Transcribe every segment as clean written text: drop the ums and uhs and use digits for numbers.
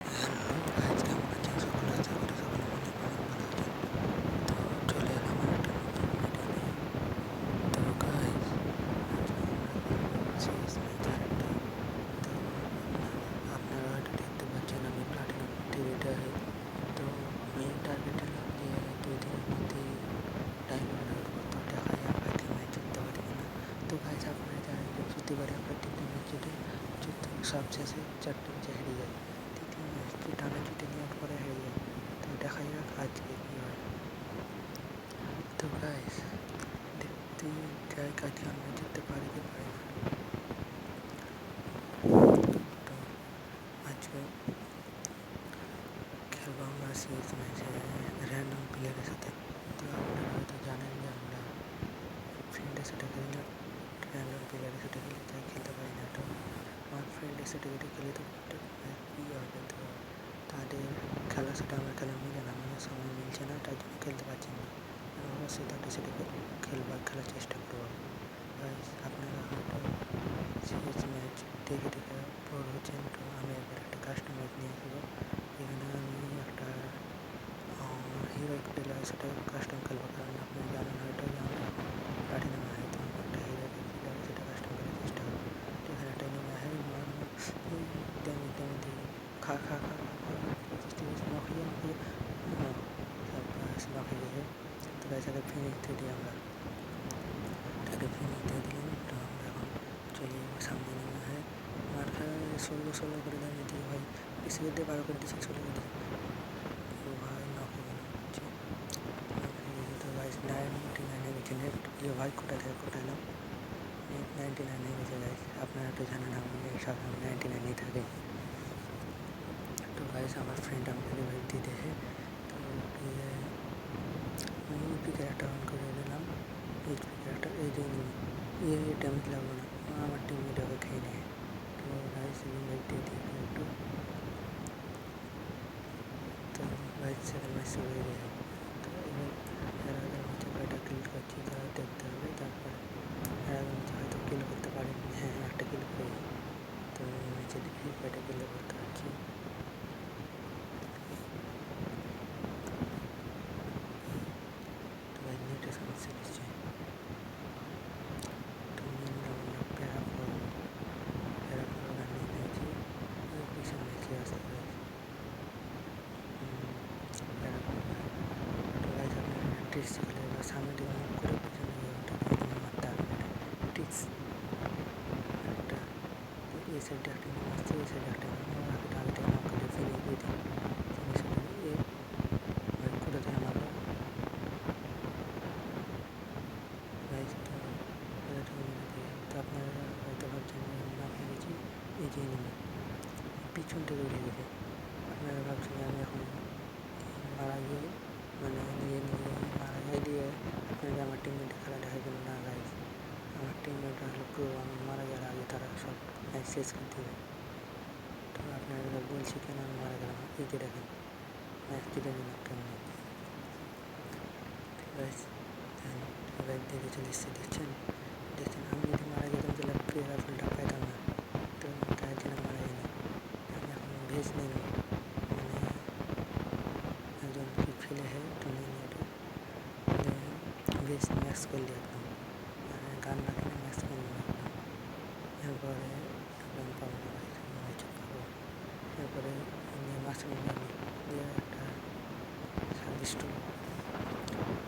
Hello guys, কেমন আছেন সকলে? আশা করি সকলে অনেক অনেক ভালো আছেন। তো চলে এলাম আর একটা নতুন ভিডিও নিয়ে। তো গাইজ, আজকে আমরা খেলবো সিএস ম্যাচ আর একটা। তো আপনারা হয়তো দেখতে পাচ্ছেন আমি প্লাটিনাম 3 তো আমি টার্গেট দিলাম যে 2 দিনের মধ্যে ডায়মন্ড উঠবো। তো দেখা যাক আজকে ম্যাচ জিততে পারি কিনা। তো গাইজ, আপনারা জানেন যে প্রতিবারে আমরা 3টে ম্যাচ জিতে সব শেষে 4টে ম্যাচে হেরে যাই। তৃতীয় ম্যাচটি টানা জিতে নেওয়ার পরে হেরে যায়। তো দেখা যাক আজকে কী হয়। তো গাইস, দেখতে যাই আজকে আমরা জিততে পারি কি পারি না। তো আজকে খেলবো আমরা সিএস ম্যাচে র্যান্ডম প্লেয়ারের সাথে। তো আপনারা হয়তো জানেন যে আমরা ফ্রেন্ডের সাথে খেলি না, র্যান্ডম প্লেয়ারের সাথে খেলি, তাই খেলতে পারি না। তো আমার ফ্রেন্ডের সাথে খেলে তো কী হবে, তো তাদের খেলার সাথে আমার খেলা মিলে না, মানে সময় মিলছে না, তার জন্য খেলতে পারছি না। অবশ্যই তাদের সাথে খেলার চেষ্টা করবো। আপনারা হয়তো সিরিজ ম্যাচ দেখে দেখে বোর হচ্ছেন, তো আমি একবার একটা কাস্টম ম্যাচ নিয়ে আসবো। এখানে আমি একটা হিরোইক প্লেয়ারের সাথে কাস্টম খেলবো, কারণ আপনি জানেন হয়তো যে আমি এখন প্লাটিনাম আই, তো আমি একটা হিরোইক প্লেয়ারের সাথে কাস্টম খেলার চেষ্টা করবো। তো এখানে একটা নেমে হয় ড্যামেজ দিয়ে খা খা খা খা নক হয়ে নক হয়ে গেছে। তো তাকে ফিনিশ দিয়ে দিই আমরা, তাকে ফিনিশ দিয়ে দিলাম। তো আমরা এখন চলে যাবো সামনে। নেমে হয় মার খায় 16 করে দামে দিয়ে ভাই, বেশি করে দিয়ে 12 করে দিচ্ছে, 16 করে দিচ্ছে। ও ভাই নক হয়ে গেল। তো ভাই 99 হয়ে গেছে নেট। ভাই কোথায় থেকে কোথায় এলাম, নেট 99 হয়ে গেছে গাইস। আপনারা তো জানেন আমি সব 99 থাকে। তো গাইস, আমার ফ্রেন্ড আমাকে রিভাইভ দিয়ে দেখে, তো আমি ইউপি ক্যারেক্টার অন করে দিলাম। এইচপি ক্যারেক্টার এই যে ড্যামেজ লাগলো না, আমার টিম মিটাকে খেয়ে নেয়। তো গাইস রিভাইভ দিয়ে দিই একটু। তো গাইস সেকেন্ড ম্যাচ শুরু হয়ে গেছে। তো এবার এর মধ্যে কয়টা কিল করছি তা দেখতে হবে। তারপরে এর মধ্যে হয়তো কিল করতে পারিনি, হ্যাঁ একটা কিল করেছি। তো এই ম্যাচে দেখি কয়টা কিল করতে পারছি। তো গাইস নেটে সমস্যা দিচ্ছে। তো নিয়ে নিলাম আমরা প্যারাফল গান নিয়ে নিয়েছি। পিছনে ম্যাচে আসতে গাইস প্যারাফল গান। তো গাইস আপনারা ট্রিক্স শিখলে এবার সামনে দিকে মুখ করে পিছনে গিয়ে ওটা দিয়ে মারতে হবে। ট্রিক্স একটা এই সাইডে একটা নিয়ে আসছে, এই সাইডে একটা একটা আগে থেকে নক করে ফিনিশ দিয়ে দিই। ফিনিশ হলে এ ভাই কোথা থেকে মারলো গাইস, তো কোথা থেকে মেরে দিয়ে। তো আপনারা হয়তো ভাবছেন যে আমি নক হয়ে গেছি, এই যে নেমে পিছন থেকে উঠে গেছে। আপনারা ভাবছেন যে আমি এখন মারা গিয়ে মানে নিজে মারা যাই দিয়ে আপনাকে আমার টিমমেটে খেলা দেখা গেল না গাইস। আমার টিমমেটরা হলো প্রো, আমি মারা যাওয়ার আগে তারা সব ম্যাচ শেষ করে দেবে। তো আপনারা বলছি কেন আমি মারা গেলাম, এই যে দেখেন ম্যাচ জিতে নিলাম কেমন। গাইস রিভাইভ দিতে চলে এসছে, দেখছেন আমি যদি মারা যেতাম তাহলে প্লেয়ার ফুলটা পাইতাম না। তো তার জন্য মারা যায়নি। আমি এখন ভেজ নিয়ে নেব, মানে একজনকে ফেলে তো নিয়ে নিয়ে এটা ভেজ ম্যাক্স করলি একদম, মানে গান না কিনে ম্যাক্স করে নেবো একদম। এরপরে একদম পাবো না গাইস, মনে হচ্ছে পাবো। এরপরে নিয়ে মাশরুম নিয়ে নিই, দিয়ে একটা সার্ভিস টুল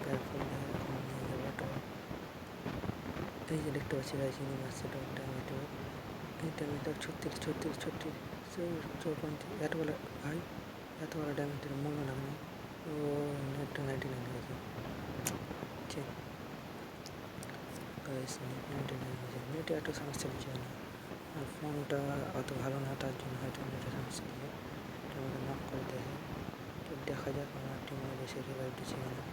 প্যারাফল দিয়ে এখন নিয়ে যাবো। তো এই যে দেখতে পাচ্ছি গাইস ইউনিভার্সিটি ড্যামেজ, এই ড্যামেজটা 36 54 এত বলে ভাই, এত বড় ড্যামেজ দিলে মূল্য লাগে না। ও নেটটা 99 হয়ে গেছে। ঠিক গাইস, নেট 99 হয়ে যায়। নেটে একটা সমস্যা দিচ্ছে না, আর ফোনটা অত ভালো না, তার জন্য হয়তো নেটে সমস্যা দিচ্ছে। এটা আমাকে নক করে দেখে, তো দেখা যাক আমার টিমে বেশি রিভাইভ দিচ্ছে কিনা,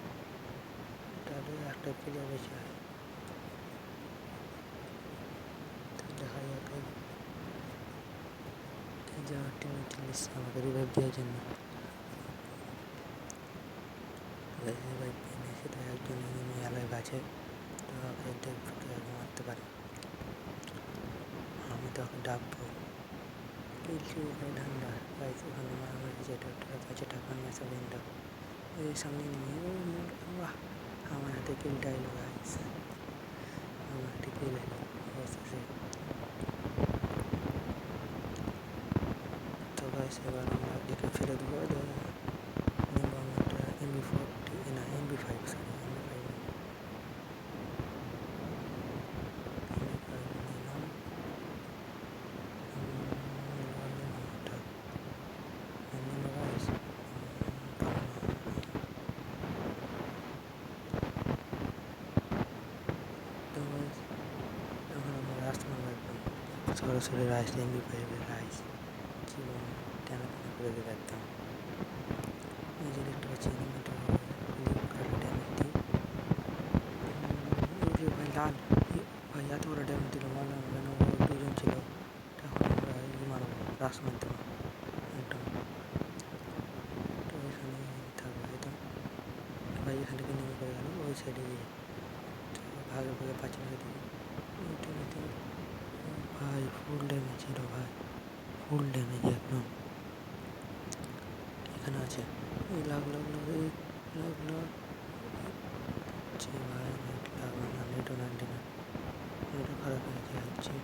তাহলে একটা প্লেয়ার বেশি হয়। তো দেখা যাক, এই যে আমার টিমে চলে এসছে আমাকে রিভাইভ দেওয়ার জন্য। রিভাইভ পেয়ে নিয়েছে, তো একজন এনিমি অ্যালাইভ আছে, তো ওকে দেখবো কে আগে মারতে পারে। আমি তো ওকে ডাকবো, কিল ঠান্ডা গাইস, ওখানে যেটা টাকা নিয়ে আসা ভেন্ডর এই সামনে নিয়ে বাহ আমার হাতে কিলটা এলো গাইস, আমার হাতে কিল এলো অবশেষে। তো গাইস এবার আমরা একে ফেলে দেবো, নিব আমরা একটা MB40 না MB5 সরি MB5 নিলাম। সরাসরি রাইস MB5-এর রাইস জীবন টানা টানা করে দেবে একদম। এই যে দেখতে পাচ্ছি ভাই লাল ভাই এত বড় ড্যামেজ দিল, মারলাম কেন? দুজন ছিল, তখন আমরা মারবো রাস মারতে একদম। তো এখানে থাকবো হয়তো ভাই, এখান থেকে নেমে পড়ে গেল ওই সাইডে গিয়ে ভাগে ভাগে পাচ্ছি না দিকে ভাই ফুল ড্যামেজ ছিল ভাই, ফুল ড্যামেজ একদম। এখানে আছে এই লাগলো ভাই নেট লাগবে না, নেটও নামবে না, নেটও খারাপ হয়ে যাচ্ছে।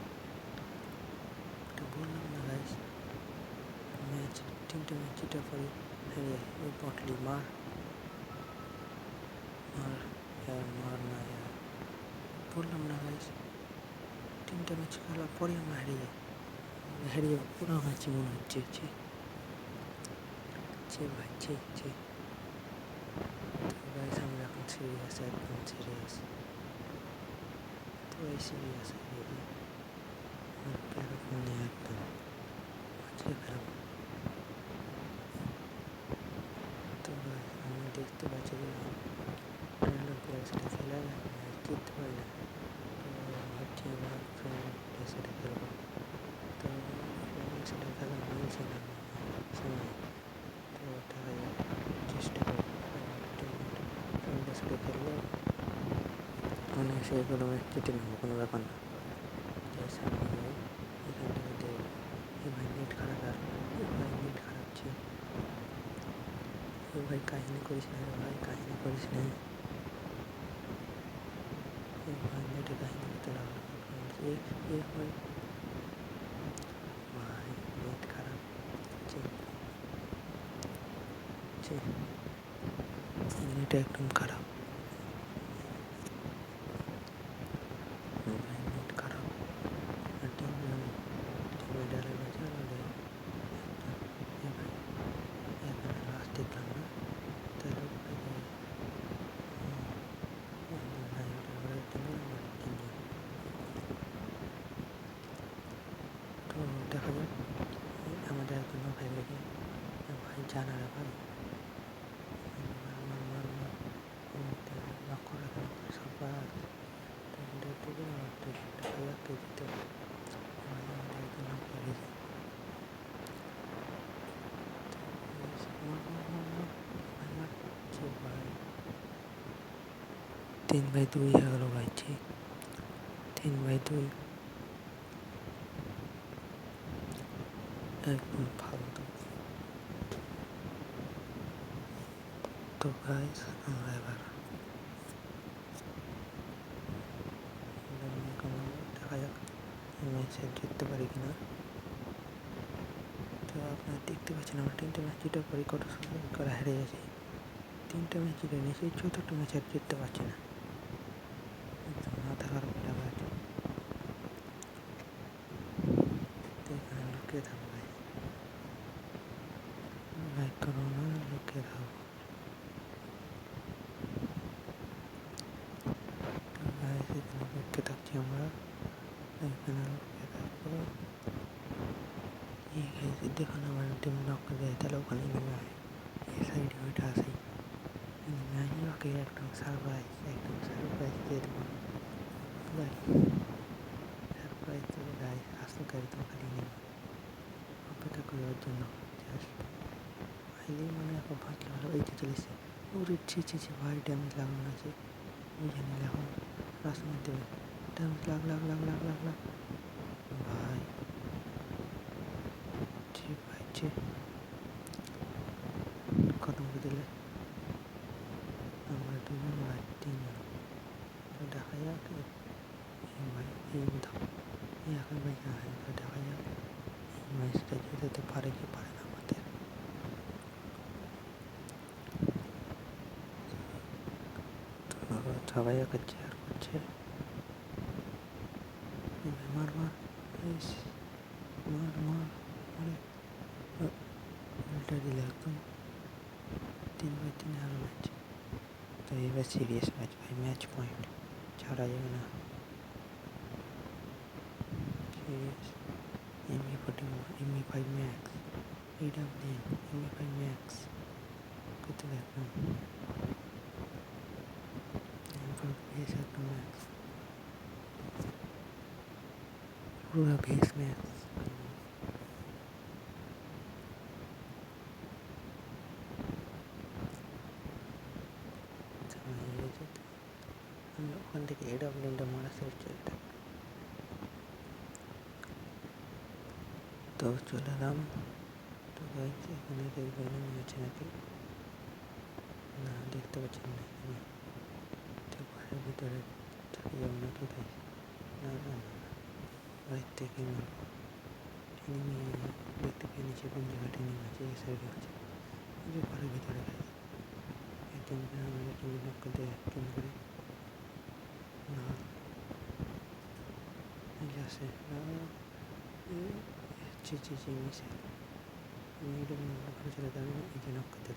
এটা বললাম না গাইস, ম্যাচ 3টে ম্যাচ জিতার পরে হেরে ওই পটলি মার না বললাম না গাইস, 3টে ম্যাচ খেলার পরে আমরা হেরে যাবো পুরো ম্যাচই মনে হচ্ছে ভাই তো গাইস আমরা এখন সিরিয়াস, একদম সিরিয়াস। তো এই সিরিয়াস এরকম নিয়ে একদম বাঁচিয়ে ফেলবো। তো গাইস আমি দেখতে পাচ্ছি যে ট্রেলার প্লেয়ার সাথে খেলা জিততে পারি না, তো ভাবছি আমার ফ্রেন্ডের সাথে খেলবো। তো ফ্রেন্ডের সাথে খেলা মিলছে না সময়, তো দেখা যাক চেষ্টা করবো ফ্রেন্ডের সাথে খেললে মানে সেইগুলো ম্যাচ জিতে নেবো, কোনো ব্যাপার না। সামনে যাই এখান থেকে দেখবো এ ভাই নেট খারাপ, আর ভাই নেট খারাপ ছিল, এ ভাই কাহিনী করিস না ভাই, কাহিনী করিস না ভাই, নেটে কাহিনী করতে লাগলো এ ভাই নেট খারাপ নেট একদম খারাপ ভাই, নেট খারাপ মেডালে বাঁচা ভাই, এখানে লাস্ট দেখলাম না তাহলে তো দেখা যাক আমাদের একজন ভাই লেগে ভাই জানা রে ভাই লক্ষ্য রাখেন সবার দেখা যাক কে জিতে। আমাদের একজন লক্ষ্য গেছে 3/2 হয়ে গেল ভাই, 3/2 একদম ফালতু। তো গাইস আমরা এবার দেখা যাক ম্যাচে জিততে পারি কিনা। তো আপনারা দেখতে পাচ্ছেন আমরা 3টে ম্যাচ জিতার পরে কত সুন্দর করে হেরে গেছি, 3টে ম্যাচ জিতে নিয়েছি, 4র্থ ম্যাচ আর জিততে পারছি না, মাথা খারাপ হয়ে গেছে। তো এখানে লুকিয়ে থাকবো ভাই, লাইক করো না, লুকিয়ে থাকবো এখানে লুকিয়ে থাকছি আমরা, এখানে লুকিয়ে থাকবো। দেখুন আমার টিম নক করে দেয়, তাহলে ওখানে নেমে হয় এই সাইডে ওইটা আসে নেমে আসি, ওকে একদম সারপ্রাইজ দিয়ে দেবো ভাই, সারপ্রাইজ দেবো গাই, আসুক একদম খালি নেমে অপেক্ষা করি ওর জন্য জাস্ট আইলেই মানে এখন বাঁচলে ভালো। এই যে চলেছে ওরে ছি ভাই, ড্যামেজ লাগলো না যে বুঝে নিলে এখন রাস মার দেবে, ড্যামেজ লাগ ভাই ভাই সবাই ওকে চেয়ার করছে। মার মার, মার মার, মারে উল্টা দিল একদম। 3/3 হারা ম্যাচ। তো এবার সিরিয়াস ম্যাচ ভাই, ম্যাচ পয়েন্ট ছাড়া যাবে না। Serious ME5 max, AWM ME5 max কত দেখলাম বেশ একটা ম্যাক্স, পুরো বেশ ম্যাক্স। ওখান থেকে AWMটা মারা হচ্ছে এটা। তো চলে এলাম। তো এখানে দেখবেন হয়েছে নাকি না, দেখতে পাচ্ছেন না এখানে। তো ঘরের ভিতরে চলে যাবো নাকি তাই? না না না না, বাইর থেকে মারবো। এনিমি দেখতে পেয়ে নিচে কোন জায়গাটা এনিমি আছে, এই সাইডে আছে। এই যে ঘরের ভিতরে গেছে একজন করে, আমাদের একজন নক করতে একজন করে না আসে জি মিশে। আমি এটা ঘরে চলে যাবে, এই যে নক করতে